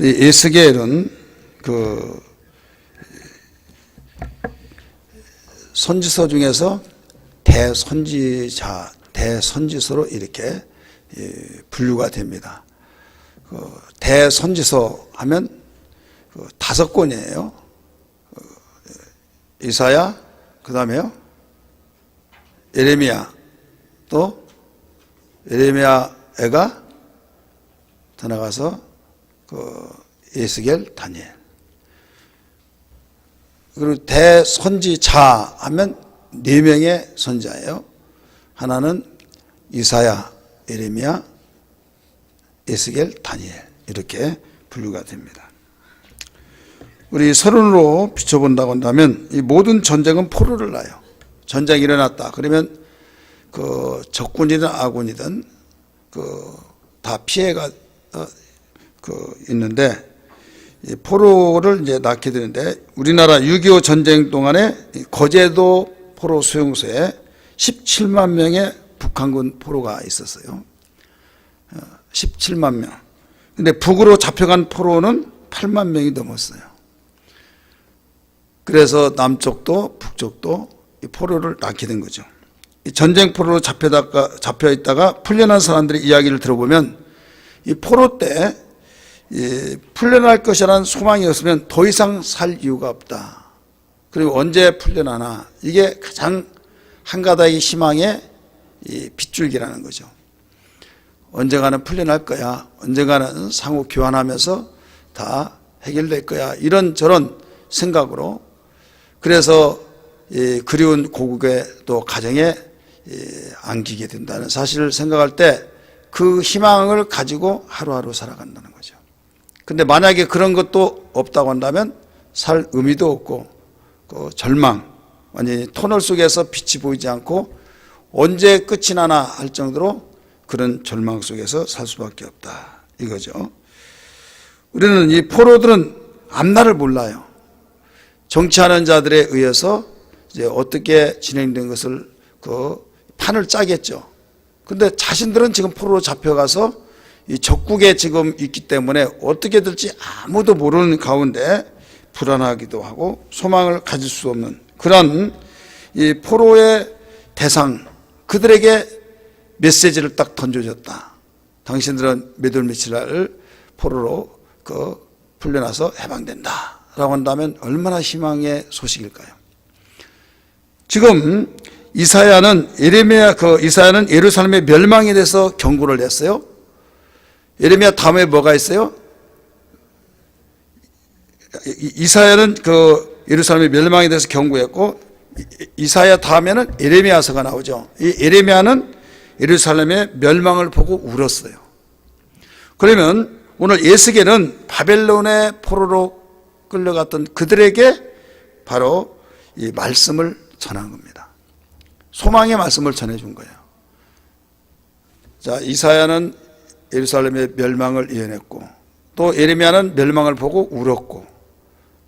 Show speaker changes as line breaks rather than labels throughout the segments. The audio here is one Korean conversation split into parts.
에스겔은 그 선지서 중에서 대선지자, 대선지서로 이렇게 분류가 됩니다. 대선지서 하면 5권이에요. 이사야, 그 다음에요 예레미야, 또 예레미야가 더 나가서 에스겔, 다니엘. 그리고 대선지자 하면 4명의 선지자예요. 하나는 이사야, 예레미야, 에스겔, 다니엘, 이렇게 분류가 됩니다. 우리 서론으로 비춰본다고 한다면 이 모든 전쟁은 포로를 낳아요. 전쟁이 일어났다 그러면 그 적군이든 아군이든 다 피해가 있는데 이 포로를 이제 낳게 되는데, 우리나라 6.25 전쟁 동안에 거제도 포로 수용소에 17만 명의 북한군 포로가 있었어요. 17만 명. 근데 북으로 잡혀간 포로는 8만 명이 넘었어요. 그래서 남쪽도 북쪽도 이 포로를 낳게 된 거죠. 이 전쟁 포로로 잡혀 있다가 풀려난 사람들의 이야기를 들어보면 이 포로 때 풀려날 것이라는 소망이 없으면 더 이상 살 이유가 없다. 그리고 언제 풀려나나, 이게 가장 한 가닥의 희망의 빗줄기라는 거죠. 언젠가는 풀려날 거야, 언젠가는 상호 교환하면서 다 해결될 거야, 이런저런 생각으로, 그래서 그리운 고국의 또 가정에 안기게 된다는 사실을 생각할 때 그 희망을 가지고 하루하루 살아간다는 거죠. 근데 만약에 그런 것도 없다고 한다면 살 의미도 없고, 그 절망, 완전히 터널 속에서 빛이 보이지 않고 언제 끝이 나나 할 정도로 그런 절망 속에서 살 수밖에 없다, 이거죠. 우리는 이 포로들은 앞날을 몰라요. 정치하는 자들에 의해서 이제 어떻게 진행된 것을 그 판을 짜겠죠. 근데 자신들은 지금 포로로 잡혀가서 이 적국에 지금 있기 때문에 어떻게 될지 아무도 모르는 가운데 불안하기도 하고 소망을 가질 수 없는 그런 이 포로의 대상, 그들에게 메시지를 딱 던져줬다. 당신들은 몇 월 며칠 날 포로로 풀려나서 해방된다 라고 한다면 얼마나 희망의 소식일까요? 지금 이사야는 이사야는 예루살렘의 멸망에 대해서 경고를 했어요. 예레미야 다음에 뭐가 있어요? 이사야는 예루살렘의 멸망에 대해서 경고했고, 이사야 다음에는 예레미야서가 나오죠. 이 예레미야는 예루살렘의 멸망을 보고 울었어요. 그러면 오늘 에스겔은 바벨론의 포로로 끌려갔던 그들에게 바로 이 말씀을 전한 겁니다. 소망의 말씀을 전해준 거예요. 자, 이사야는 예루살렘의 멸망을 예언했고, 또 예레미야는 멸망을 보고 울었고,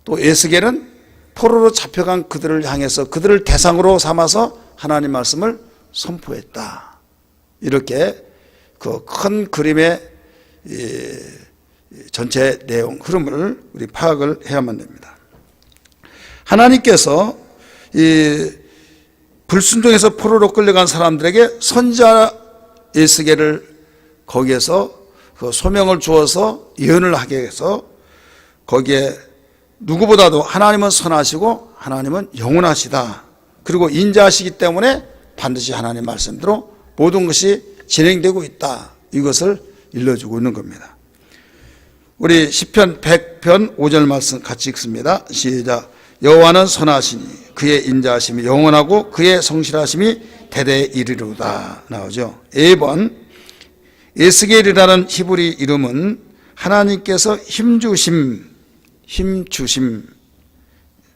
또 에스겔은 포로로 잡혀간 그들을 향해서 그들을 대상으로 삼아서 하나님 말씀을 선포했다. 이렇게 그 큰 그림의 전체 내용, 흐름을 우리 파악을 해야만 됩니다. 하나님께서 불순종해서 포로로 끌려간 사람들에게 선지자 에스겔을 거기에서 그 소명을 주어서 예언을 하게 해서, 거기에 누구보다도 하나님은 선하시고 하나님은 영원하시다, 그리고 인자하시기 때문에 반드시 하나님 말씀대로 모든 것이 진행되고 있다, 이것을 일러주고 있는 겁니다. 우리 시편 100편 5절 말씀 같이 읽습니다. 시작. 여호와는 선하시니 그의 인자하심이 영원하고 그의 성실하심이 대대에 이르리로다 나오죠. 2번 에스겔이라는 히브리 이름은 하나님께서 힘주심,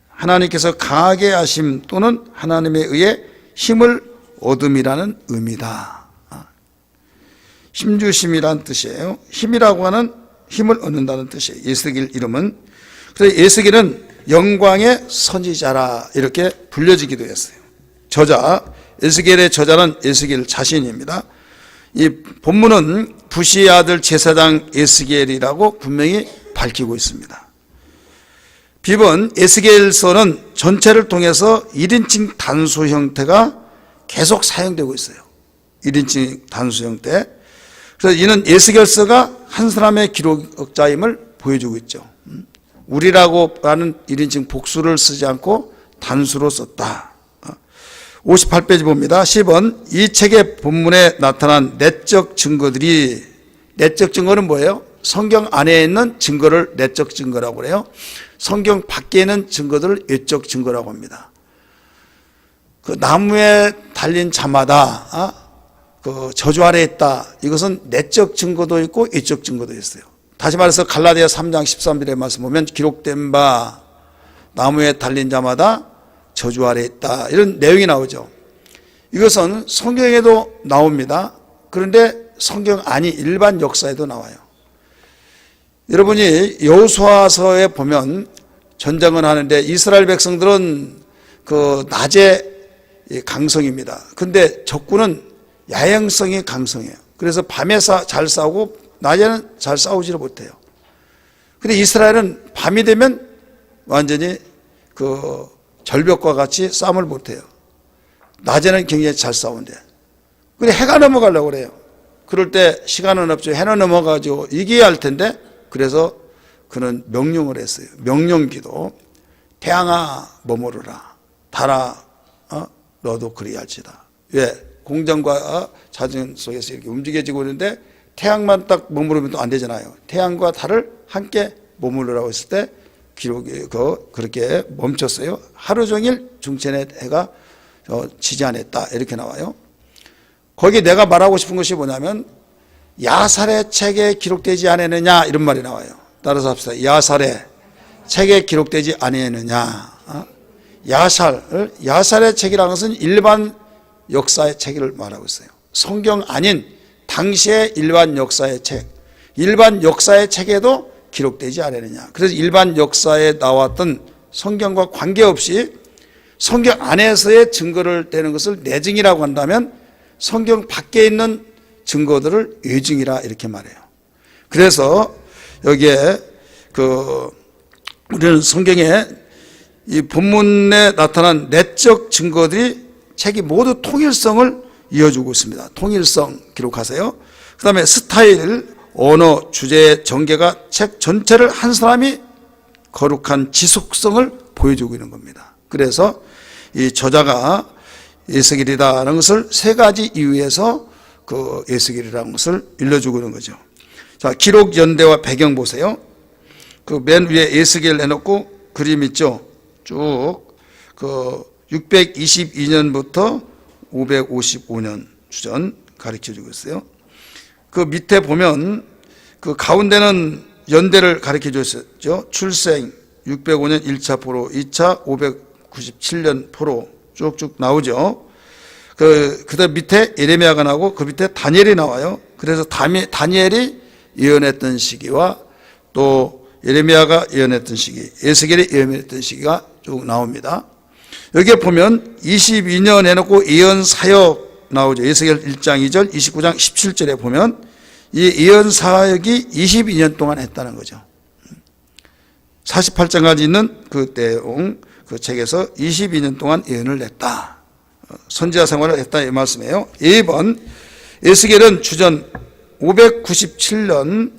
하나님께서 강하게 하심 또는 하나님에 의해 힘을 얻음이라는 의미다. 힘주심이라는 뜻이에요. 힘이라고 하는 힘을 얻는다는 뜻이에요. 에스겔 이름은. 그래서 에스겔은 영광의 선지자라 이렇게 불려지기도 했어요. 저자, 에스겔의 저자는 에스겔 자신입니다. 이 본문은 부시의 아들 제사장 에스겔이라고 분명히 밝히고 있습니다. 비번 에스겔서는 전체를 통해서 1인칭 단수 형태가 계속 사용되고 있어요. 1인칭 단수 형태. 그래서 이는 에스겔서가 한 사람의 기록자임을 보여주고 있죠. 우리라고 하는 1인칭 복수를 쓰지 않고 단수로 썼다. 58페이지 봅니다. 10번 이 책의 본문에 나타난 내적 증거들이, 내적 증거는 뭐예요? 성경 안에 있는 증거를 내적 증거라고 그래요. 성경 밖에 있는 증거들을 외적 증거라고 합니다. 그 나무에 달린 자마다 그 저주 아래에 있다. 이것은 내적 증거도 있고 외적 증거도 있어요. 다시 말해서 갈라디아 3장 13절의 말씀 보면 기록된 바 나무에 달린 자마다 저주 아래에 있다. 이런 내용이 나오죠. 이것은 성경에도 나옵니다. 그런데 성경 아니 일반 역사에도 나와요. 여러분이 여호수아서에 보면 전쟁을 하는데 이스라엘 백성들은 그 낮에 강성입니다. 근데 적군은 야행성이 강성해요. 그래서 밤에 잘 싸우고 낮에는 잘 싸우지를 못해요. 근데 이스라엘은 밤이 되면 완전히 그 절벽과 같이 싸움을 못해요. 낮에는 굉장히 잘 싸운대. 근데 해가 넘어가려고 그래요. 그럴 때 시간은 없죠. 해는 넘어가지고 이겨야 할 텐데, 그래서 그는 명령을 했어요. 명령기도. 태양아 머무르라. 달아 너도 그리할지다. 왜? 공정과 자전 속에서 이렇게 움직여지고 있는데 태양만 딱 머무르면 또 안 되잖아요. 태양과 달을 함께 머무르라고 했을 때 기록이 그렇게 멈췄어요. 하루 종일 중천의 해가 지지 않았다. 이렇게 나와요. 거기 내가 말하고 싶은 것이 뭐냐면 야살의 책에 기록되지 않았느냐 이런 말이 나와요. 따라서 합시다. 야살의 책에 기록되지 않았느냐. 야살의 책이라는 것은 일반 역사의 책을 말하고 있어요. 성경 아닌 당시의 일반 역사의 책, 일반 역사의 책에도 기록되지 않았느냐. 그래서 일반 역사에 나왔던 성경과 관계없이 성경 안에서의 증거를 대는 것을 내증이라고 한다면 성경 밖에 있는 증거들을 외증이라 이렇게 말해요. 그래서 여기에 우리는 성경에 이 본문에 나타난 내적 증거들이 책이 모두 통일성을 이어주고 있습니다. 통일성 기록하세요. 그 다음에 스타일, 언어, 주제, 전개가 책 전체를 한 사람이 거룩한 지속성을 보여주고 있는 겁니다. 그래서 이 저자가 에스겔이라는 것을 세 가지 이유에서 그 에스겔이라는 것을 일러주고 있는 거죠. 자, 기록 연대와 배경 보세요. 그 맨 위에 에스겔 해놓고 그림 있죠. 쭉 622년부터 555년 주전 가르쳐주고 있어요. 그 밑에 보면 그 가운데는 연대를 가르쳐줬죠. 출생 605년 1차 포로, 2차 597년 포로 쭉쭉 나오죠. 그다음 밑에 예레미야가 나오고 그 밑에 다니엘이 나와요. 그래서 다니엘이 예언했던 시기와 또 예레미야가 예언했던 시기, 에스겔이 예언했던 시기가 쭉 나옵니다. 여기에 보면 22년 해놓고 예언 사역 나오죠. 에스겔 1장 2절, 29장 17절에 보면 이 예언 사역이 22년 동안 했다는 거죠. 48장까지 있는 그 내용, 그 책에서 22년 동안 예언을 했다. 선지자 생활을 했다 이 말씀이에요. 2번 에스겔은 주전 597년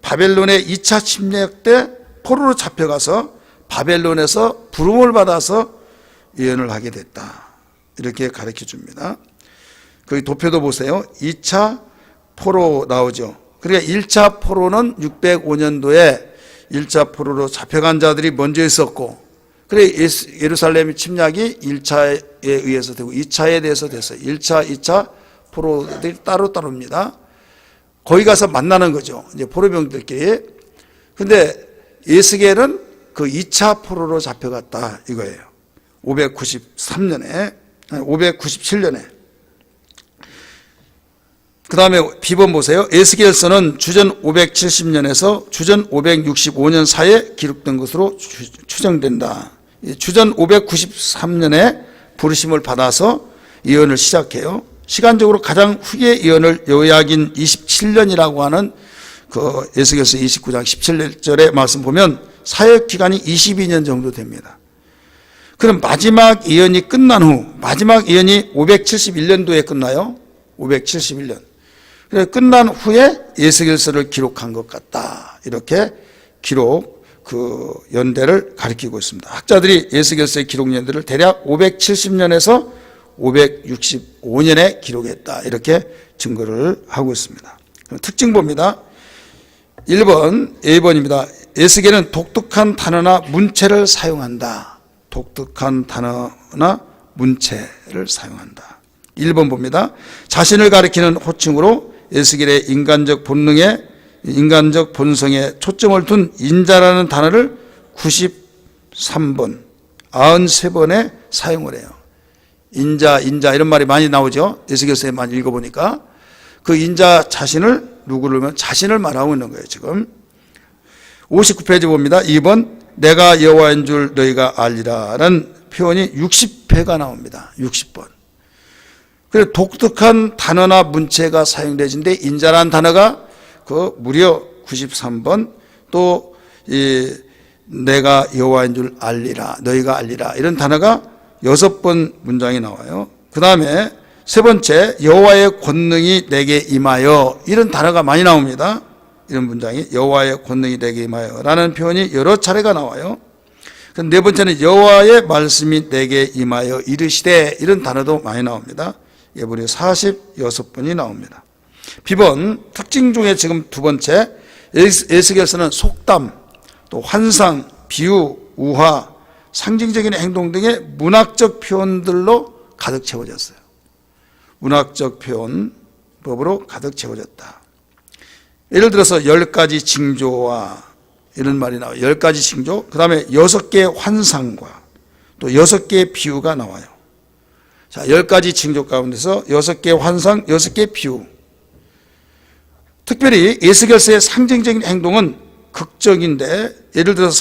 바벨론의 2차 침략 때 포로로 잡혀가서 바벨론에서 부름을 받아서 예언을 하게 됐다. 이렇게 가르쳐 줍니다. 그 도표도 보세요. 2차 포로 나오죠. 그러니까 1차 포로는 605년도에 1차 포로로 잡혀간 자들이 먼저 있었고, 그래 예루살렘 침략이 1차에 의해서 되고 2차에 대해서 됐어요. 1차, 2차 포로들이 따로따로입니다. 거기 가서 만나는 거죠. 이제 포로병들끼리. 근데 에스겔은 그 2차 포로로 잡혀갔다 이거예요. 597년에. 그 다음에 비번 보세요. 에스겔서는 주전 570년에서 주전 565년 사이에 기록된 것으로 추정된다. 주전 593년에 부르심을 받아서 예언을 시작해요. 시간적으로 가장 후의 예언을 요약인 27년이라고 하는 그 에스겔서 29장 17절의 말씀 보면 사역 기간이 22년 정도 됩니다. 그럼 마지막 예언이 끝난 후, 마지막 예언이 571년도에 끝나요. 571년. 그래서 끝난 후에 에스겔서를 기록한 것 같다. 이렇게 기록 그 연대를 가리키고 있습니다. 학자들이 에스겔서의 기록 연대를 대략 570년에서 565년에 기록했다. 이렇게 증거를 하고 있습니다. 특징 봅니다. 1번, A번입니다. 에스겔은 독특한 단어나 문체를 사용한다. 독특한 단어나 문체를 사용한다. 1번 봅니다. 자신을 가리키는 호칭으로 에스겔의 인간적 본성에 초점을 둔 인자라는 단어를 93번, 93번에 사용을 해요. 인자 이런 말이 많이 나오죠. 에스겔서에 많이 읽어보니까 그 인자 자신을 누구를 보면 자신을 말하고 있는 거예요. 지금 59페이지 봅니다. 2번 내가 여호와인 줄 너희가 알리라라는 표현이 60회가 나옵니다. 60번. 그래서 독특한 단어나 문체가 사용되는데 인자라는 단어가 그 무려 93번, 또 내가 여호와인 줄 알리라, 너희가 알리라 이런 단어가 6번 문장이 나와요. 그 다음에 세 번째, 여호와의 권능이 내게 임하여, 이런 단어가 많이 나옵니다. 이런 문장이 여호와의 권능이 내게 임하여 라는 표현이 여러 차례가 나와요. 네 번째는 여호와의 말씀이 내게 임하여 이르시되, 이런 단어도 많이 나옵니다. 예, 무려 46번이 나옵니다. B번, 특징 중에 지금 두 번째, 에스겔서는 속담, 또 환상, 비유, 우화, 상징적인 행동 등의 문학적 표현들로 가득 채워졌어요. 문학적 표현법으로 가득 채워졌다. 예를 들어서 10가지 징조와 이런 말이 나와요. 10가지 징조, 그 다음에 6개의 환상과 또 6개의 비유가 나와요. 자, 10가지 징조 가운데서 6개의 환상, 6개의 비유. 특별히 에스겔서의 상징적인 행동은 극적인데, 예를 들어서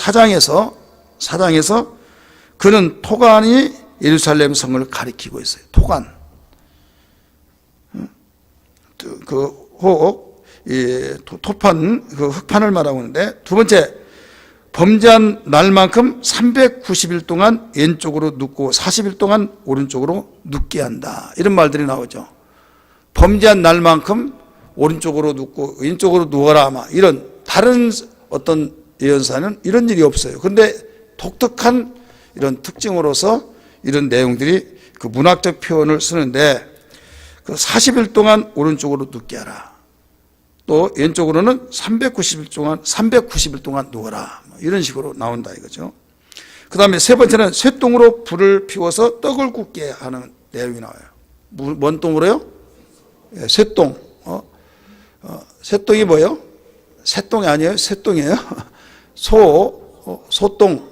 사장에서 그는 토간이 예루살렘 성을 가리키고 있어요. 토간. 토판, 그 흙판을 말하고 있는데, 두 번째, 범죄한 날만큼 390일 동안 왼쪽으로 눕고 40일 동안 오른쪽으로 눕게 한다. 이런 말들이 나오죠. 범죄한 날만큼 오른쪽으로 눕고 왼쪽으로 누워라. 아마 이런 다른 어떤 예언사는 이런 일이 없어요. 그런데 독특한 이런 특징으로서 이런 내용들이 그 문학적 표현을 쓰는데, 그 40일 동안 오른쪽으로 눕게 하라. 또 왼쪽으로는 390일 동안 누워라. 이런 식으로 나온다 이거죠. 그 다음에 세 번째는 쇠똥으로 불을 피워서 떡을 굽게 하는 내용이 나와요. 뭔 똥으로요? 예, 쇠똥. 쇠똥이 뭐예요? 새똥이 아니에요? 쇠똥이에요. 소똥.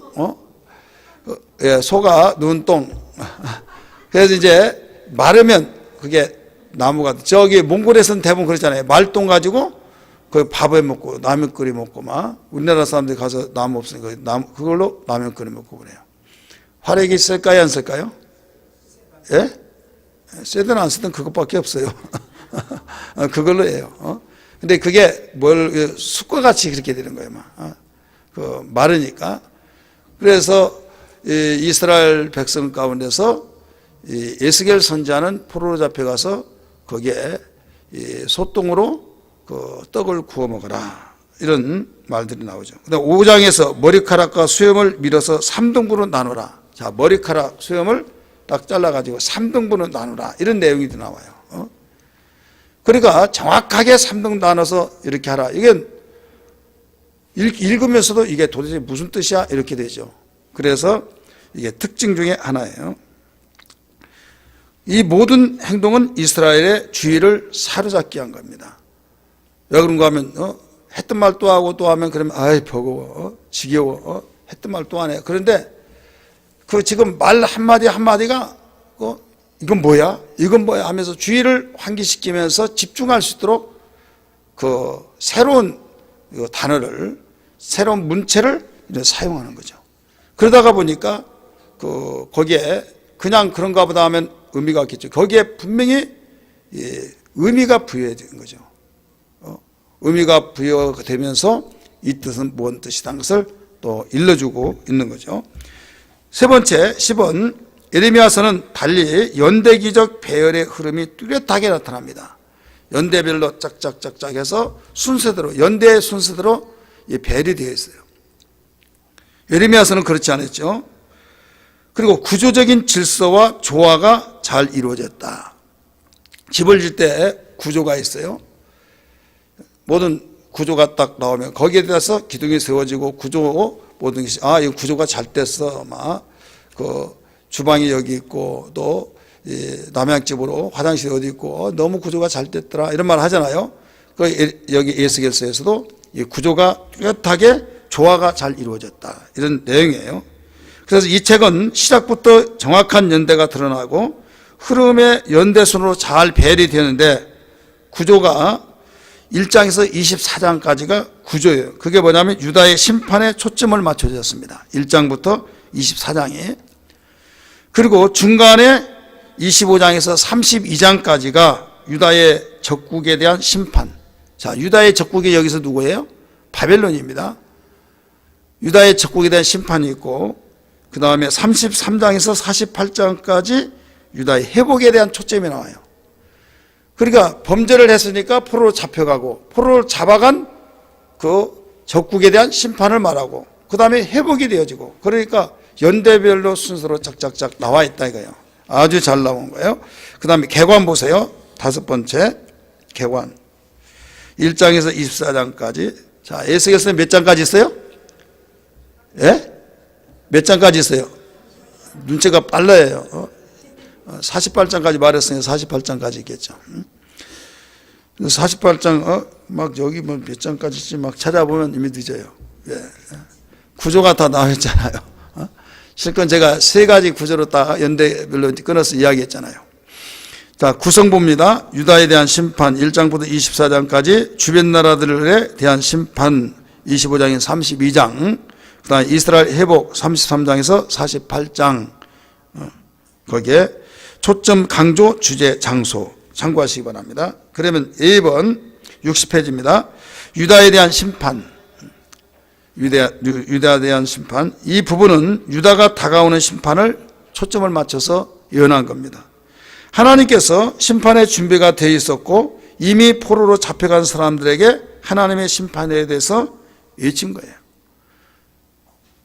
예, 소가 누운 똥. 그래서 이제 마르면 그게 나무가, 저기 몽골에서는 대부분 그렇잖아요. 말똥 가지고 그 밥에 먹고 라면 끓여 먹고 막. 우리나라 사람들이 가서 나무 없으니까 그걸로 라면 끓여 먹고 그래요. 활액이 쓸까요, 안 쓸까요? 예? 쓰든 안 쓰든 그것밖에 없어요. 그걸로 해요. 근데 그게 숯과 같이 그렇게 되는 거예요, 막. 마르니까. 그래서 이스라엘 백성 가운데서 에스겔 선지자는 포로로 잡혀가서 거기에 소똥으로 그 떡을 구워 먹어라. 이런 말들이 나오죠. 그다음 5장에서 머리카락과 수염을 밀어서 3등분으로 나누라. 자, 머리카락, 수염을 딱 잘라가지고 3등분으로 나누라. 이런 내용이 나와요. 그러니까 정확하게 3등 나눠서 이렇게 하라. 이게 읽으면서도 이게 도대체 무슨 뜻이야? 이렇게 되죠. 그래서 이게 특징 중에 하나예요. 이 모든 행동은 이스라엘의 주의를 사로잡게 한 겁니다. 왜 그런가 하면 했던 말 또 하고 또 하면 그러면 아이 버거워, 지겨워, 했던 말 또 하네. 그런데 그 지금 말 한마디 한마디가 이건 뭐야? 이건 뭐야? 하면서 주의를 환기시키면서 집중할 수 있도록 그 새로운 단어를, 새로운 문체를 사용하는 거죠. 그러다가 보니까 거기에 그냥 그런가 보다 하면 의미가 없겠죠. 거기에 분명히 의미가 부여된 거죠. 의미가 부여되면서 이 뜻은 뭔 뜻이라는 것을 또 일러주고 있는 거죠. 세 번째 10번, 예레미야서는 달리 연대기적 배열의 흐름이 뚜렷하게 나타납니다. 연대별로 짝짝짝짝 해서 순서대로, 연대의 순서대로 배열이 되어 있어요. 예레미야서는 그렇지 않았죠. 그리고 구조적인 질서와 조화가 잘 이루어졌다. 집을 질 때 구조가 있어요. 모든 구조가 딱 나오면 거기에 대해서 기둥이 세워지고 구조 모든 것이 이 구조가 잘 됐어. 그 주방이 여기 있고 또 남양집으로 화장실이 어디 있고 너무 구조가 잘 됐더라 이런 말 하잖아요. 여기 에스겔서에서도 이 구조가 뚜렷하게 조화가 잘 이루어졌다 이런 내용이에요. 그래서 이 책은 시작부터 정확한 연대가 드러나고 흐름의 연대순으로 잘 배열이 되는데 구조가 1장에서 24장까지가 구조예요. 그게 뭐냐면 유다의 심판에 초점을 맞춰졌습니다. 1장부터 24장이. 그리고 중간에 25장에서 32장까지가 유다의 적국에 대한 심판. 자, 유다의 적국이 여기서 누구예요? 바벨론입니다. 유다의 적국에 대한 심판이 있고 그 다음에 33장에서 48장까지 유다의 회복에 대한 초점이 나와요. 그러니까 범죄를 했으니까 포로로 잡혀가고 포로를 잡아간 그 적국에 대한 심판을 말하고 그 다음에 회복이 되어지고 그러니까 연대별로 순서로 짝짝짝 나와 있다 이거예요. 아주 잘 나온 거예요. 그 다음에 개관 보세요. 다섯 번째 개관 1장에서 24장까지. 자, 에스겔서는 몇 장까지 있어요? 예? 몇 장까지 있어요? 눈치가 빨라요. 48장까지 말했으니까 48장까지 있겠죠. 48장 막 여기 뭐 몇 장까지 있지 막 찾아보면 이미 늦어요. 예. 구조가 다 나와 있잖아요. 실컷 제가 세 가지 구조로 다 연대별로 끊어서 이야기했잖아요. 자, 구성부입니다. 유다에 대한 심판 1장부터 24장까지, 주변 나라들에 대한 심판 25장인 32장, 그 다음에 이스라엘 회복 33장에서 48장, 거기에 초점, 강조, 주제, 장소 참고하시기 바랍니다. 그러면 2번 60페이지입니다. 유다에 대한 심판, 유다에 대한 심판. 이 부분은 유다가 다가오는 심판을 초점을 맞춰서 예언한 겁니다. 하나님께서 심판의 준비가 되어 있었고 이미 포로로 잡혀간 사람들에게 하나님의 심판에 대해서 외친 거예요.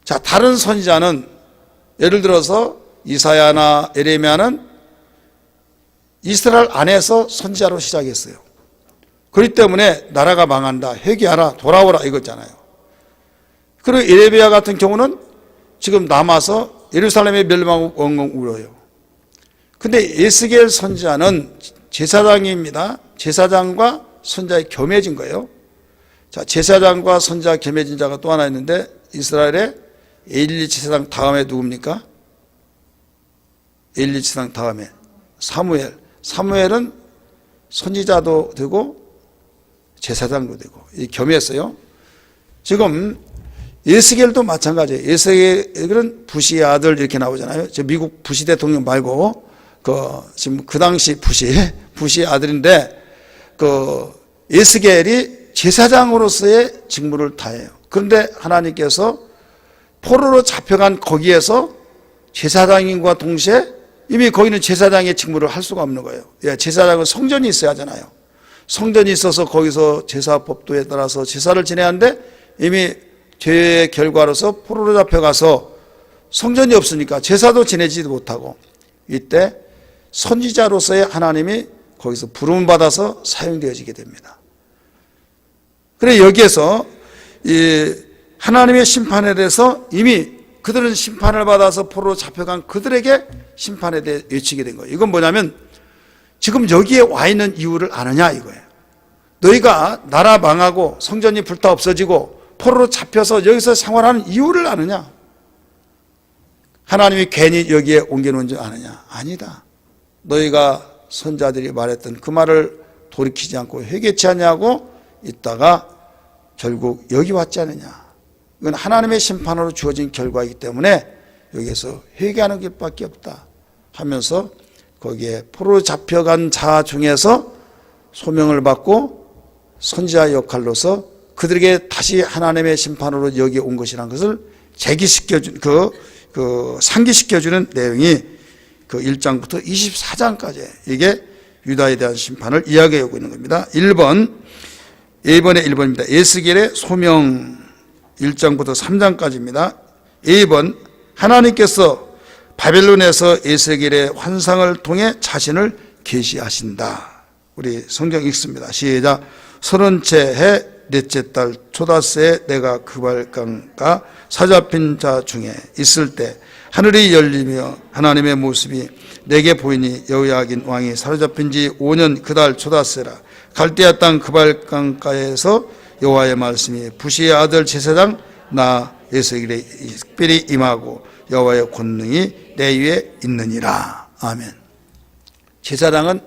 자, 다른 선지자는 예를 들어서 이사야나 예레미야는 이스라엘 안에서 선지자로 시작했어요. 그렇기 때문에 나라가 망한다, 회개하라, 돌아오라 이거잖아요. 그리고 예레미야 같은 경우는 지금 남아서 예루살렘의 멸망을 엉엉 울어요. 근데 에스겔 선지자는 제사장입니다. 제사장과 선지자의 겸해진 거예요. 자, 제사장과 선지자 겸해진 자가 또 하나 있는데 이스라엘의 엘리 제사장 다음에 누굽니까? 엘리 제사장 다음에 사무엘. 사무엘은 선지자도 되고 제사장도 되고 이 겸했어요. 지금 에스겔도 마찬가지예요. 에스겔은 부시의 아들 이렇게 나오잖아요. 저 미국 부시 대통령 말고 지금 그 당시 부시의 아들인데 에스겔이 제사장으로서의 직무를 다해요. 그런데 하나님께서 포로로 잡혀간 거기에서 제사장인과 동시에 이미 거기는 제사장의 직무를 할 수가 없는 거예요. 제사장은 성전이 있어야 하잖아요. 성전이 있어서 거기서 제사법도에 따라서 제사를 지내는데 이미 죄의 결과로서 포로로 잡혀가서 성전이 없으니까 제사도 지내지도 못하고 이때 선지자로서의 하나님이 거기서 부름을 받아서 사용되어지게 됩니다. 그래 여기에서 이 하나님의 심판에 대해서 이미 그들은 심판을 받아서 포로로 잡혀간 그들에게 심판에 대해 외치게 된 거예요. 이건 뭐냐면 지금 여기에 와 있는 이유를 아느냐 이거예요. 너희가 나라 망하고 성전이 불타 없어지고 포로로 잡혀서 여기서 생활하는 이유를 아느냐? 하나님이 괜히 여기에 옮겨놓은 줄 아느냐? 아니다. 너희가 선자들이 말했던 그 말을 돌이키지 않고 회개치 않냐고 있다가 결국 여기 왔지 않느냐? 이건 하나님의 심판으로 주어진 결과이기 때문에 여기에서 회개하는 길밖에 없다 하면서 거기에 포로로 잡혀간 자 중에서 소명을 받고 선지자 역할로서 그들에게 다시 하나님의 심판으로 여기 온 것이라는 것을 제기시켜준, 상기시켜주는 내용이 그 1장부터 24장까지 이게 유다에 대한 심판을 이야기하고 있는 겁니다. 1번의 1번입니다. 에스겔의 소명 1장부터 3장까지입니다. 2번, 하나님께서 바벨론에서 에스겔의 환상을 통해 자신을 계시하신다. 우리 성경 읽습니다. 시작. 30채 해 넷째 달 초다새에 내가 그발강가 사잡힌 자 중에 있을 때 하늘이 열리며 하나님의 모습이 내게 보이니 여호야긴 왕이 사로잡힌 지 5년 그달 초다새라. 갈대아 땅 그발강가에서 여호와의 말씀이 부시의 아들 제사장 나 에스겔에 특별히 임하고 여호와의 권능이 내 위에 있느니라. 아멘. 제사장은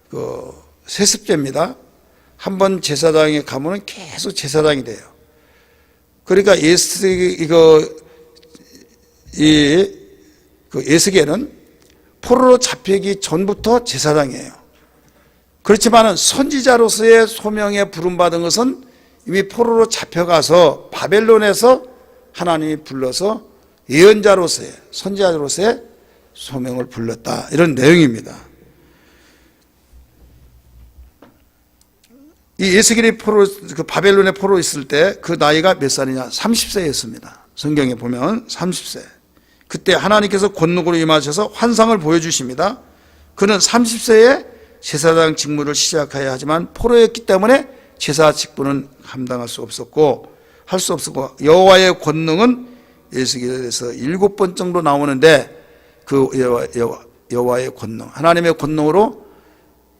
그 세습제입니다. 한번 제사장에 가면은 계속 제사장이 돼요. 그러니까 에스겔은 포로로 잡히기 전부터 제사장이에요. 그렇지만은 선지자로서의 소명에 부름받은 것은 이미 포로로 잡혀가서 바벨론에서 하나님이 불러서 예언자로서의, 선지자로서의 소명을 불렀다. 이런 내용입니다. 이 에스겔이 바벨론에 포로 있을 때 그 나이가 몇 살이냐? 30세였습니다. 성경에 보면 30세. 그때 하나님께서 권능으로 임하셔서 환상을 보여주십니다. 그는 30세에 제사장 직무를 시작해야 하지만 포로였기 때문에 제사 직분은 감당할 수 없었고 할 수 없었고 여호와의 권능은 에스겔에서 7번 정도 나오는데 그 여호와의 권능, 하나님의 권능으로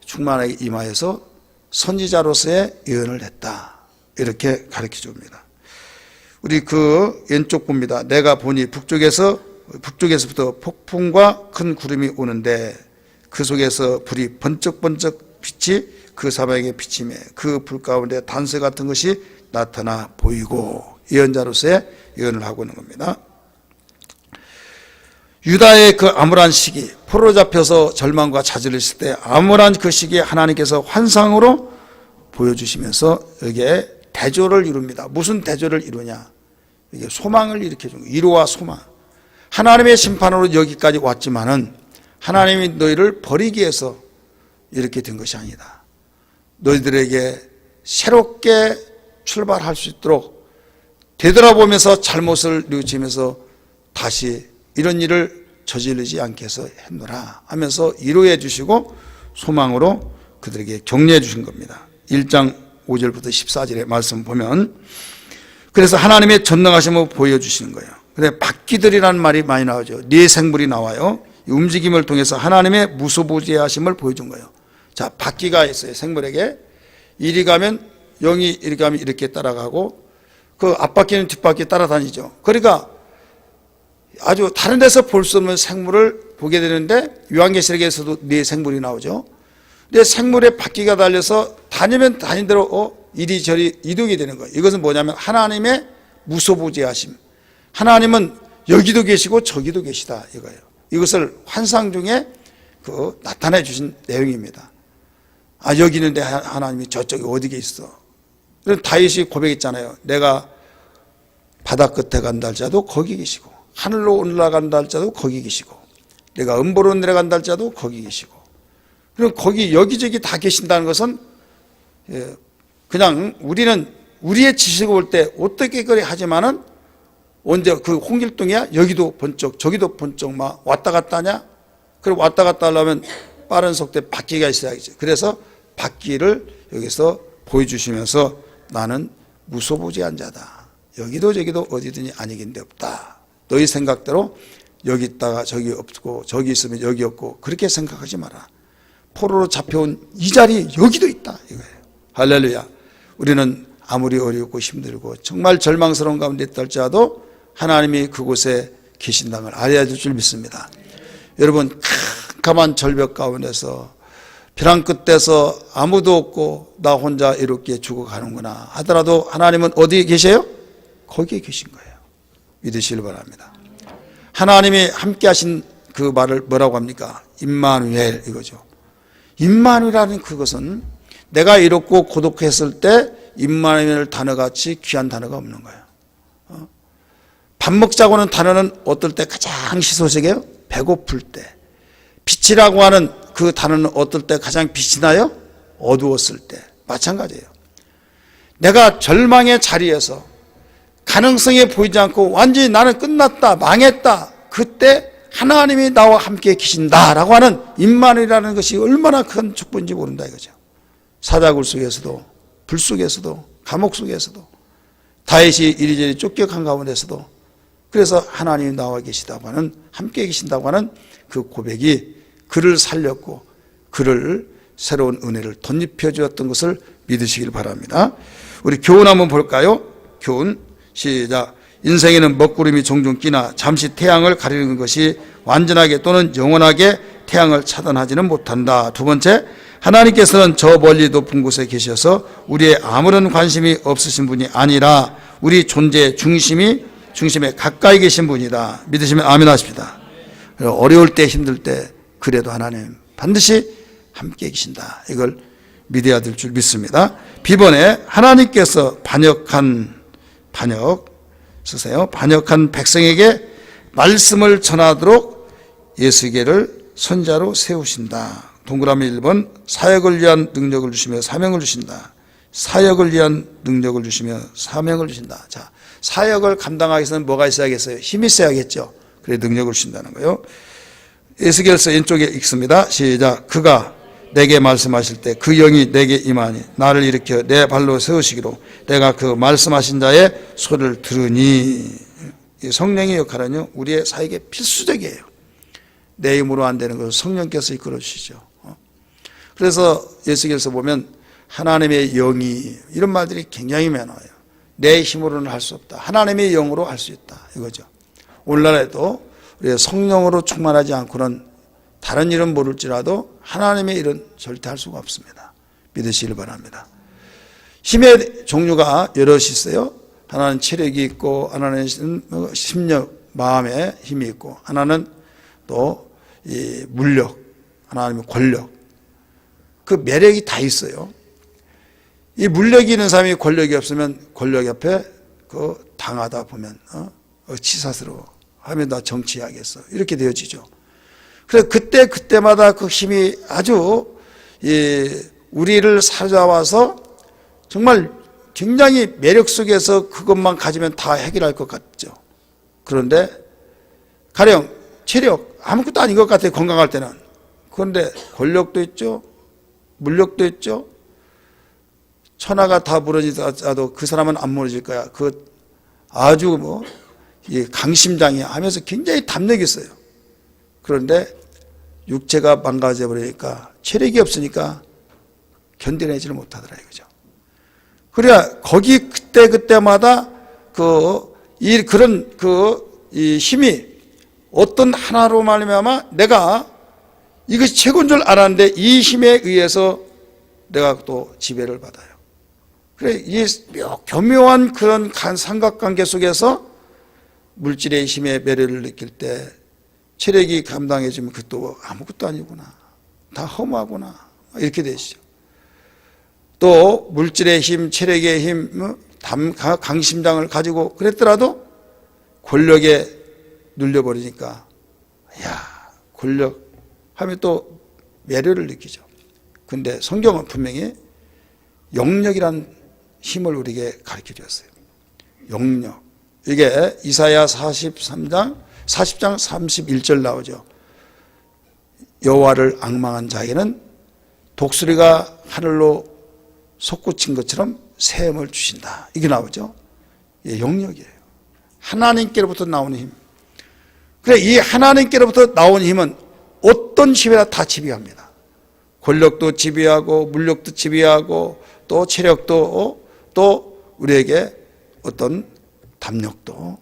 충만하게 임하여서 선지자로서의 예언을 했다. 이렇게 가르쳐 줍니다. 우리 그 왼쪽 봅니다. 내가 보니 북쪽에서부터 폭풍과 큰 구름이 오는데 그 속에서 불이 번쩍번쩍 빛이 그 사방에 비치며 그 불 가운데 단서 같은 것이 나타나 보이고 예언자로서의 예언을 하고 있는 겁니다. 유다의 그 암울한 시기, 포로 잡혀서 절망과 좌절을 했을 때 암울한 그 시기에 하나님께서 환상으로 보여주시면서 여기에 대조를 이룹니다. 무슨 대조를 이루냐? 이게 소망을 일으켜준 거예요. 위로와 소망. 하나님의 심판으로 여기까지 왔지만은 하나님이 너희를 버리기 위해서 이렇게 된 것이 아니다. 너희들에게 새롭게 출발할 수 있도록 되돌아보면서 잘못을 뉘우치면서 다시 이런 일을 저지르지 않게 해서 했노라 하면서 위로해 주시고 소망으로 그들에게 격려해 주신 겁니다. 1장 5절부터 14절의 말씀 보면 그래서 하나님의 전능하심을 보여주시는 거예요. 근데 바퀴들이라는 말이 많이 나오죠. 네 생물이 나와요. 이 움직임을 통해서 하나님의 무소부지하심을 보여준 거예요. 자, 바퀴가 있어요. 생물에게 이리 가면 영이 이리 가면 이렇게 따라가고 그 앞바퀴는 뒷바퀴 따라다니죠. 그러니까 아주 다른 데서 볼 수 없는 생물을 보게 되는데 요한계시록에서도 네 생물이 나오죠. 근데 생물에 바퀴가 달려서 다니면 다닌 대로 이리저리 이동이 되는 거예요. 이것은 뭐냐면 하나님의 무소부지하심. 하나님은 여기도 계시고 저기도 계시다 이거예요. 이것을 환상 중에 나타내 주신 내용입니다. 아, 여기 있는데 하나님이 저쪽에 어디에 있어. 다윗이 고백했잖아요. 내가 바다 끝에 간다 할지라도 거기 계시고 하늘로 올라간다 할지라도 거기 계시고 내가 음보로 내려간다 할지라도 거기 계시고 그럼 거기 여기저기 다 계신다는 것은 그냥 우리는 우리의 지식을 볼 때 어떻게 그래 하지만은 언제 그 홍길동이야 여기도 번쩍 저기도 번쩍 막 왔다 갔다 하냐? 그럼 왔다 갔다 하려면 빠른 속도에 바퀴가 있어야겠죠. 그래서 바퀴를 여기서 보여주시면서 나는 무소부지한 자다. 여기도 저기도 어디든지 아니긴 데 없다. 너희 생각대로 여기 있다가 저기 없고 저기 있으면 여기 없고 그렇게 생각하지 마라. 포로로 잡혀온 이 자리 여기도 있다 이거예요. 할렐루야. 우리는 아무리 어렵고 힘들고 정말 절망스러운 가운데 있다 할지라도 하나님이 그곳에 계신다는 걸 알아야 될 줄 믿습니다. 여러분 캄캄한 절벽 가운데서 벼랑 끝에서 아무도 없고 나 혼자 이렇게 죽어가는구나 하더라도 하나님은 어디에 계세요? 거기에 계신 거예요. 믿으시길 바랍니다. 하나님이 함께 하신 그 말을 뭐라고 합니까? 임마누엘 이거죠. 임마누엘이라는 그것은 내가 이렇고 고독했을 때 임마누엘 단어같이 귀한 단어가 없는 거예요. 밥 먹자고 하는 단어는 어떨 때 가장 희소식이에요? 배고플 때. 빛이라고 하는 그 단어는 어떨 때 가장 빛이 나요? 어두웠을 때. 마찬가지예요. 내가 절망의 자리에서 가능성이 보이지 않고 완전히 나는 끝났다, 망했다. 그때 하나님이 나와 함께 계신다라고 하는 임마누엘이라는 것이 얼마나 큰 축복인지 모른다 이거죠. 사자굴 속에서도, 불 속에서도, 감옥 속에서도, 다윗이 이리저리 쫓겨간 가운데서도, 그래서 하나님이 나와 계시다고 하는, 함께 계신다고 하는 그 고백이 그를 살렸고 그를 새로운 은혜를 덧입혀 주었던 것을 믿으시길 바랍니다. 우리 교훈 한번 볼까요? 교훈 시작. 인생에는 먹구름이 종종 끼나 잠시 태양을 가리는 것이 완전하게 또는 영원하게 태양을 차단하지는 못한다. 두 번째, 하나님께서는 저 멀리 높은 곳에 계셔서 우리의 아무런 관심이 없으신 분이 아니라 우리 존재의 중심에 가까이 계신 분이다. 믿으시면 아멘 하십시다. 어려울 때, 힘들 때 그래도 하나님 반드시 함께 계신다. 이걸 믿어야 될 줄 믿습니다. 비번에 하나님께서 반역한 백성에게 말씀을 전하도록 예수계를 선자로 세우신다. 동그라미 1번, 사역을 위한 능력을 주시며 사명을 주신다. 사역을 위한 능력을 주시며 사명을 주신다. 자, 사역을 감당하기 위해서는 뭐가 있어야겠어요? 힘이 있어야겠죠. 그래 능력을 주신다는 거예요. 에스겔서 왼쪽에 읽습니다. 시작. 그가 내게 말씀하실 때 그 영이 내게 임하니 나를 일으켜 내 발로 세우시기로 내가 그 말씀하신 자의 소리를 들으니. 성령의 역할은요 우리의 사역에 필수적이에요. 내 힘으로 안 되는 것을 성령께서 이끌어 주시죠. 그래서 에스겔서 보면 하나님의 영이, 이런 말들이 굉장히 많아요. 내 힘으로는 할 수 없다. 하나님의 영으로 할 수 있다. 이거죠. 오늘날에도 우리 성령으로 충만하지 않고는 다른 일은 모를지라도 하나님의 일은 절대 할 수가 없습니다. 믿으시길 바랍니다. 힘의 종류가 여럿이 있어요. 하나는 체력이 있고, 하나는 심력, 마음의 힘이 있고, 하나는 또 이 물력, 하나는 권력. 그 매력이 다 있어요. 이 물력이 있는 사람이 권력이 없으면 권력 옆에 그 당하다 보면 치사스러워. 하면 나 정치해야겠어. 이렇게 되어지죠. 그래서 그때마다 그 힘이 아주 우리를 사로잡아서 정말 굉장히 매력 속에서 그것만 가지면 다 해결할 것 같죠. 그런데 가령 체력 아무것도 아닌 것 같아요. 건강할 때는. 그런데 권력도 있죠. 물력도 있죠. 천하가 다 무너지더라도 그 사람은 안 무너질 거야. 그 아주 강심장이야 하면서 굉장히 담력이 있어요. 그런데 육체가 망가져 버리니까 체력이 없으니까 견뎌내지를 못하더라 이거죠. 그래야 거기 그때마다 이 힘이 어떤 하나로 말미암아 내가 이것이 최고인 줄 알았는데 이 힘에 의해서 내가 또 지배를 받아요. 그래 이 교묘한 그런 삼각관계 속에서 물질의 힘의 매력을 느낄 때 체력이 감당해지면 그것도 아무것도 아니구나. 다 허무하구나. 이렇게 되시죠. 또 물질의 힘, 체력의 힘, 강심장을 가지고 그랬더라도 권력에 눌려버리니까 권력 하면 또 매료를 느끼죠. 근데 성경은 분명히 영력이란 힘을 우리에게 가르쳐 주었어요. 영력. 이게 이사야 40장 31절 나오죠. 여호와를 앙망한 자에게는 독수리가 하늘로 솟구친 것처럼 샘을 주신다. 이게 나오죠. 이게 영력이에요. 하나님께로부터 나오는 힘. 그래 이 하나님께로부터 나온 힘은 어떤 힘이나 다 지배합니다. 권력도 지배하고 물력도 지배하고 또 체력도 또 우리에게 어떤 담력도.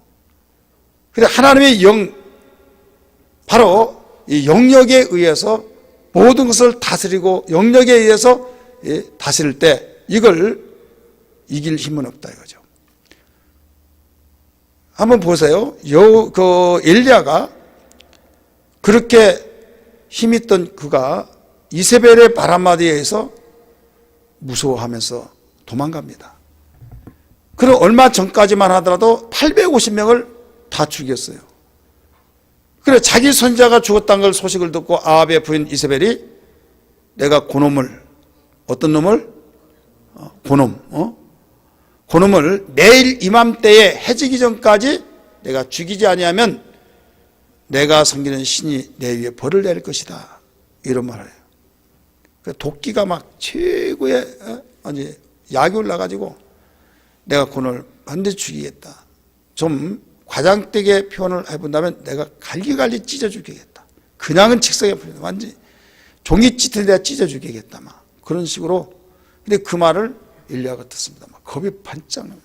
그래 하나님의 영, 바로 이 영력에 의해서 모든 것을 다스리고 영력에 의해서 다스릴 때 이걸 이길 힘은 없다 이거죠. 한번 보세요. 엘리야가 그렇게 힘있던 그가 이세벨의 말 한마디에 의해서 무서워하면서 도망갑니다. 그럼 얼마 전까지만 하더라도 850명을 다 죽였어요. 그래 자기 손자가 죽었다는 걸 소식을 듣고 아합의 부인 이세벨이 내가 그놈을 어떤 놈을 그놈을 매일 이맘때에 해지기 전까지 내가 죽이지 아니하면 내가 섬기는 신이 내 위에 벌을 내릴 것이다. 이런 말을 해요. 도끼가 막 최고의 약이 올라가지고 내가 그놈을 반드시 죽이겠다. 좀 과장되게 표현을 해본다면 내가 갈기갈기 찢어 죽이겠다. 그냥은 직성에 풀려 완전히 종이 찢을 내가 찢어 죽이겠다. 막 그런 식으로. 근데 그 말을 엘리야가 듣습니다. 막 겁이 반짝 나면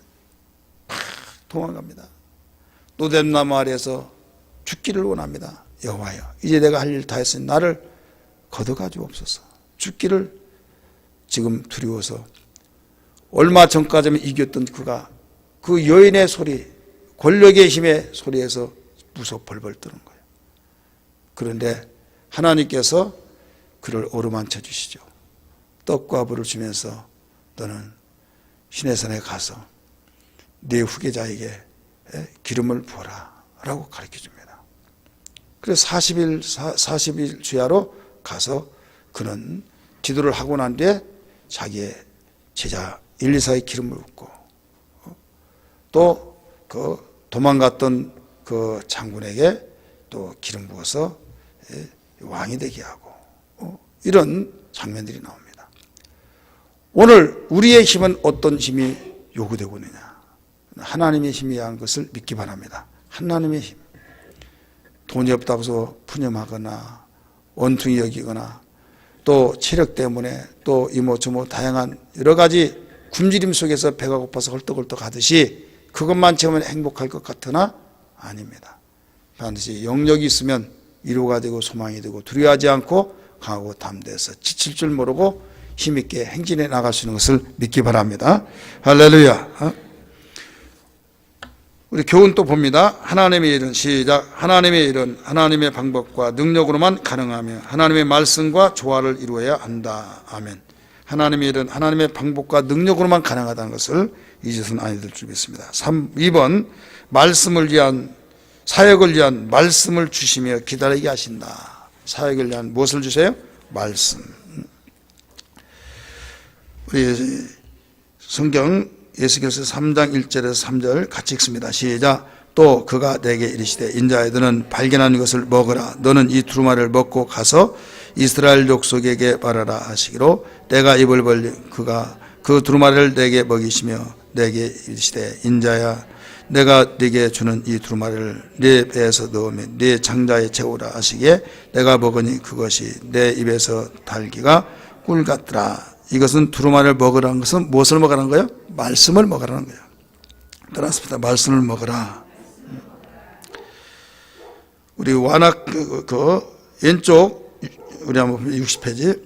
막 도망갑니다. 노뎀나무 아래에서 죽기를 원합니다. 여호와여, 이제 내가 할 일 다 했으니 나를 걷어가지고 없소서. 죽기를 지금 두려워서 얼마 전까지는 이겼던 그가 그 여인의 소리, 권력의 힘의 소리에서 무서워 벌벌 떠는 거예요. 그런데 하나님께서 그를 어루만져 주시죠. 떡과 불을 주면서 너는 시내산에 가서 네 후계자에게 기름을 부어라 라고 가르쳐 줍니다. 그래서 40일 주야로 가서 그는 기도를 하고 난 뒤에 자기의 제자 엘리사의 기름을 붓고 또 그 도망갔던 그 장군에게 또 기름 부어서 왕이 되게 하고 이런 장면들이 나옵니다. 오늘 우리의 힘은 어떤 힘이 요구되고 있느냐? 하나님의 힘이 한 것을 믿기 바랍니다. 하나님의 힘. 돈이 없다고 해서 푸념하거나 원퉁이 여기거나 또 체력 때문에 또 이모저모 다양한 여러 가지 굶주림 속에서 배가 고파서 헐떡헐떡 하듯이 그것만 채우면 행복할 것 같으나 아닙니다. 반드시 영역이 있으면 위로가 되고 소망이 되고 두려워하지 않고 강하고 담대해서 지칠 줄 모르고 힘있게 행진해 나갈 수 있는 것을 믿기 바랍니다. 할렐루야. 우리 교훈 또 봅니다. 하나님의 일은 시작. 하나님의 일은 하나님의 방법과 능력으로만 가능하며 하나님의 말씀과 조화를 이루어야 한다. 아멘. 하나님의 일은 하나님의 방법과 능력으로만 가능하다는 것을 잊어서는 아니될 줄 믿습니다. 2번 말씀을 위한 사역을 위한 말씀을 주시며 기다리게 하신다. 사역을 위한 무엇을 주세요? 말씀. 우리 성경 예수께서 3장 1절에서 3절 같이 읽습니다. 시작. 또 그가 내게 이르시되 인자야 너는 발견한 것을 먹으라. 너는 이 두루마리를 먹고 가서 이스라엘 족속에게 말하라 하시기로 내가 입을 벌린 그가 그 두루마리를 내게 먹이시며 내게 이르시되 인자야 내가 네게 주는 이 두루마리를 네 배에서 넣으며 네 장자에 채우라 하시기에 내가 먹으니 그것이 내 입에서 달기가 꿀 같더라. 이것은 두루마리를 먹으라는 것은 무엇을 먹으라는 거예요? 말씀을 먹으라는 거예요. 따라서 말씀을 먹으라. 우리 완악 그 왼쪽 우리 한번 60페이지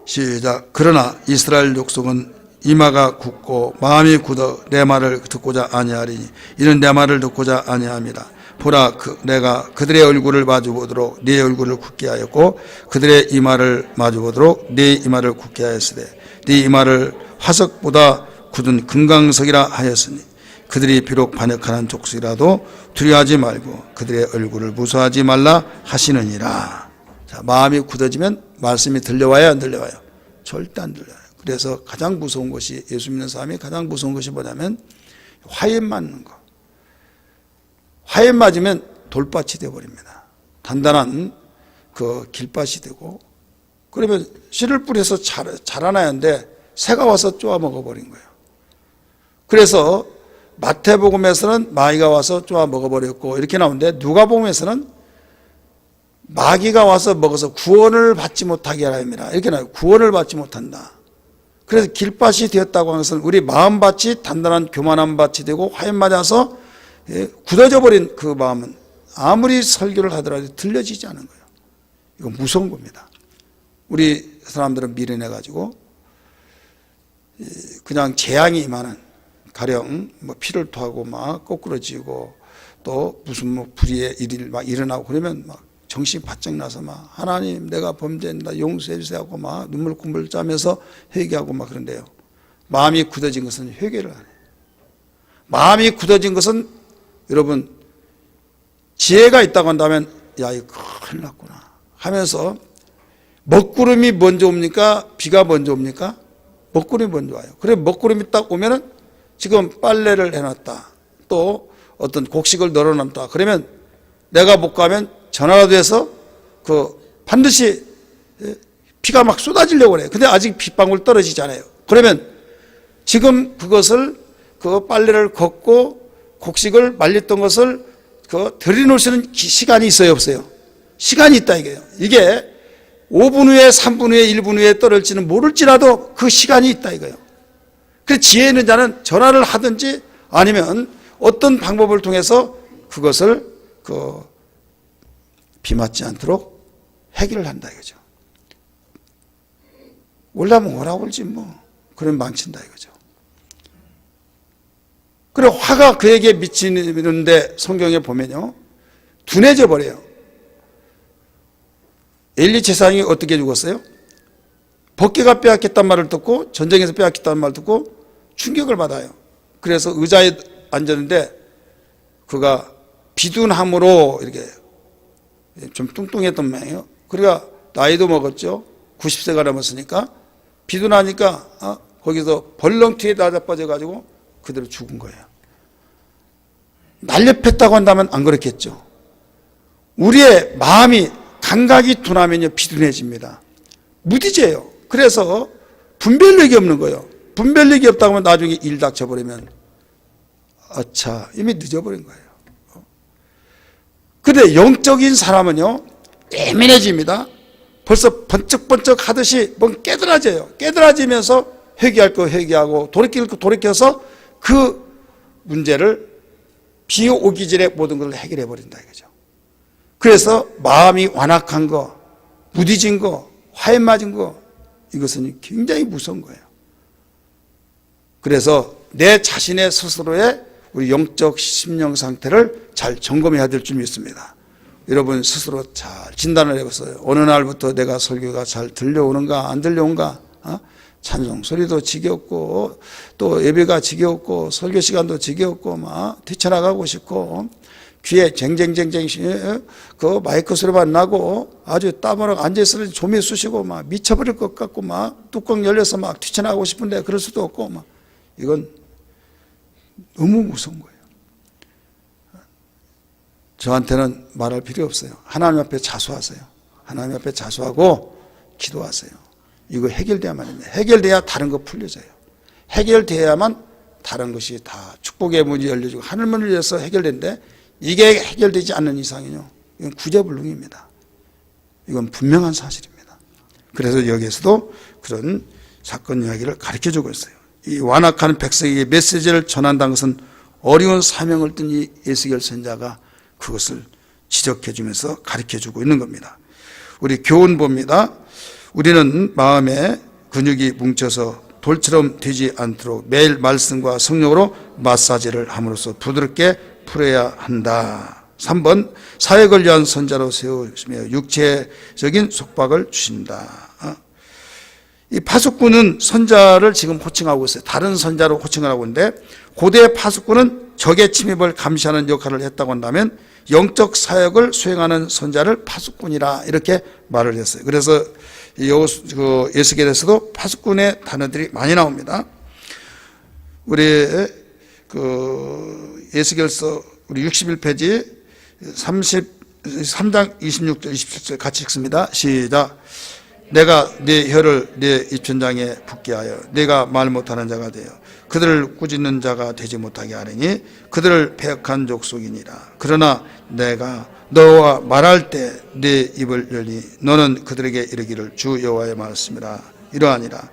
시작. 그러나 이스라엘 족속은 이마가 굳고 마음이 굳어 내 말을 듣고자 아니하리니 이는 내 말을 듣고자 아니함이라. 보라 내가 그들의 얼굴을 마주보도록 네 얼굴을 굳게 하였고 그들의 이마를 마주보도록 네 이마를 굳게 하였으되 네 이마를 화석보다 굳은 금강석이라 하였으니 그들이 비록 반역하는 족속이라도 두려워하지 말고 그들의 얼굴을 무서워하지 말라 하시느니라. 자, 마음이 굳어지면 말씀이 들려와요 안 들려와요? 절대 안 들려요. 그래서 가장 무서운 것이 예수 믿는 사람이 가장 무서운 것이 뭐냐면 화염 맞는 거. 화염 맞으면 돌밭이 되어버립니다. 단단한 그 길밭이 되고 그러면 씨를 뿌려서 자라나야 하는데 새가 와서 쪼아 먹어버린 거예요. 그래서 마태복음에서는 마귀가 와서 쪼아 먹어버렸고 이렇게 나오는데 누가복음에서는 마귀가 와서 먹어서 구원을 받지 못하게 하라 합니다. 이렇게 나와요. 구원을 받지 못한다. 그래서 길밭이 되었다고 하는 것은 우리 마음밭이 단단한 교만한 밭이 되고 화염 맞아서 굳어져 버린 그 마음은 아무리 설교를 하더라도 들려지지 않은 거예요. 이건 무서운 겁니다. 우리 사람들은 미련해가지고 그냥 재앙이 임하는 가령 뭐 피를 토하고 막 거꾸러지고 또 무슨 뭐 불의의 일이 막 일어나고 그러면 막 정신이 바짝 나서 막 하나님 내가 범죄했다 용서해 주세요 하고 막 눈물 콧물 짜면서 회개하고 막 그런데요. 마음이 굳어진 것은 회개를 안 해요. 마음이 굳어진 것은 여러분 지혜가 있다고 한다면 야 이거 큰일 났구나 하면서 먹구름이 먼저 옵니까? 비가 먼저 옵니까? 먹구름이 먼저 와요. 그래 먹구름이 딱 오면은 지금 빨래를 해놨다. 또 어떤 곡식을 널어놨다. 그러면 내가 못 가면 전화라도 해서 반드시 비가 막 쏟아지려고 그래요. 근데 아직 빗방울 떨어지잖아요. 그러면 지금 그것을 빨래를 걷고 곡식을 말렸던 것을 들여놓을 수 있는 시간이 있어요, 없어요? 시간이 있다 이게요. 이게 5분 후에 3분 후에 1분 후에 떨어질지는 모를지라도 그 시간이 있다 이거예요. 그래서 지혜 있는 자는 전화를 하든지 아니면 어떤 방법을 통해서 그것을 비 맞지 않도록 해결을 한다 이거죠. 올라면 오라 올지 뭐 그러면 망친다 이거죠. 그래 화가 그에게 미치는데 성경에 보면요 둔해져 버려요. 엘리 제사장이 어떻게 죽었어요? 법궤가 빼앗겼단 말을 듣고 전쟁에서 빼앗겼다는 말을 듣고 충격을 받아요. 그래서 의자에 앉았는데 그가 비둔함으로 이렇게 좀 뚱뚱했던 모양이에요. 그러니까 나이도 먹었죠. 90세가 넘었으니까 비둔하니까 거기서 벌렁튀에 낮아빠져가지고 그대로 죽은 거예요. 날렵했다고 한다면 안 그렇겠죠. 우리의 마음이 감각이 둔하면요 비둔해집니다. 무디제요. 그래서 분별력이 없는 거예요. 분별력이 없다고 하면 나중에 일 닥쳐버리면 아차 이미 늦어버린 거예요. 근데 영적인 사람은요 예민해집니다. 벌써 번쩍번쩍 하듯이 뭔 깨달아져요. 깨달아지면서 회개할 거 회개하고 돌이킬 거 돌이켜서 그 문제를 비 오기 전에 모든 걸 해결해 버린다 이거죠. 그래서 마음이 완악한 거, 무디진 거, 화에 맞은 거 이것은 굉장히 무서운 거예요. 그래서 내 자신의 스스로의 우리 영적 심령 상태를 잘 점검해야 될 줄 믿습니다. 여러분 스스로 잘 진단을 해보세요. 어느 날부터 내가 설교가 잘 들려오는가 안 들려오는가 찬송 소리도 지겹고 또 예배가 지겹고 설교 시간도 지겹고 막 뛰쳐나가고 싶고 귀에 쟁쟁쟁쟁 그 마이크 소리만 나고 아주 따분하고 앉아있으면 좀이 쑤시고 막 미쳐버릴 것 같고 막 뚜껑 열려서 막 뛰쳐나가고 싶은데 그럴 수도 없고 막 이건 너무 무서운 거예요. 저한테는 말할 필요 없어요. 하나님 앞에 자수하세요. 하나님 앞에 자수하고 기도하세요. 이거 해결돼야만 합니다. 해결돼야 다른 거 풀려져요. 해결돼야만 다른 것이 다 축복의 문이 열려지고 하늘문을 열어서 해결되는데 이게 해결되지 않는 이상은요 이건 구제불능입니다. 이건 분명한 사실입니다. 그래서 여기에서도 그런 사건 이야기를 가르쳐주고 있어요. 이 완악한 백성에게 메시지를 전한다는 것은 어려운 사명을 뜬 이 에스겔 선지자가 그것을 지적해주면서 가르쳐주고 있는 겁니다. 우리 교훈 봅니다. 우리는 마음에 근육이 뭉쳐서 돌처럼 되지 않도록 매일 말씀과 성령으로 마사지를 함으로써 부드럽게 풀어야 한다. 3번 사역을 위한 선자로 세우시며 육체적인 속박을 주신다. 이 파수꾼은 선자를 지금 호칭하고 있어요. 다른 선자로 호칭을 하고 있는데 고대 파수꾼은 적의 침입을 감시하는 역할을 했다고 한다면 영적 사역을 수행하는 선자를 파수꾼이라 이렇게 말을 했어요. 그래서 에스겔에서도 파수꾼의 단어들이 많이 나옵니다. 우리 에스겔서 우리 61페이지 33장 26절 27절 같이 읽습니다. 시작. 내가 네 혀를 네 입천장에 붙게 하여 네가 말 못하는 자가 되어 그들을 꾸짖는 자가 되지 못하게 하리니 그들을 패역한 족속이니라. 그러나 내가 너와 말할 때 네 입을 열리 너는 그들에게 이르기를 주 여호와의 말씀이라 이러하니라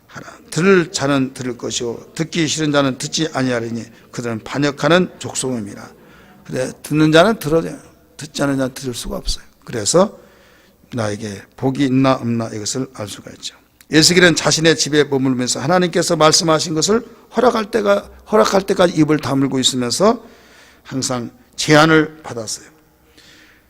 하라. 들을 자는 들을 것이요 듣기 싫은 자는 듣지 아니하리니 그들은 반역하는 족속임이라. 그래 듣는 자는 들어요. 듣지 않는 자는 들을 수가 없어요. 그래서 나에게 복이 있나 없나 이것을 알 수가 있죠. 에스겔은 자신의 집에 머물면서 하나님께서 말씀하신 것을 허락할 때까지 입을 다물고 있으면서 항상 제한을 받았어요.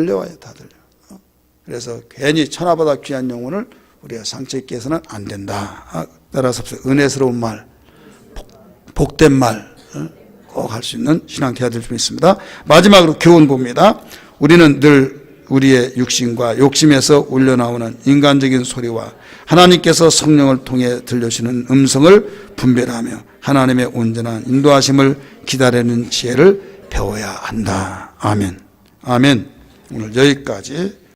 들려와요. 다 들려. 그래서 괜히 천하보다 귀한 영혼을 우리가 상처 있게 해서는 안 된다. 따라서 은혜스러운 말, 복된 말 꼭 할 수 있는 신앙태가 될 수 있습니다. 마지막으로 교훈 봅니다. 우리는 늘 우리의 육신과 욕심에서 울려나오는 인간적인 소리와 하나님께서 성령을 통해 들려주시는 음성을 분별하며 하나님의 온전한 인도하심을 기다리는 지혜를 배워야 한다. 아멘. 아멘. 오늘 여기까지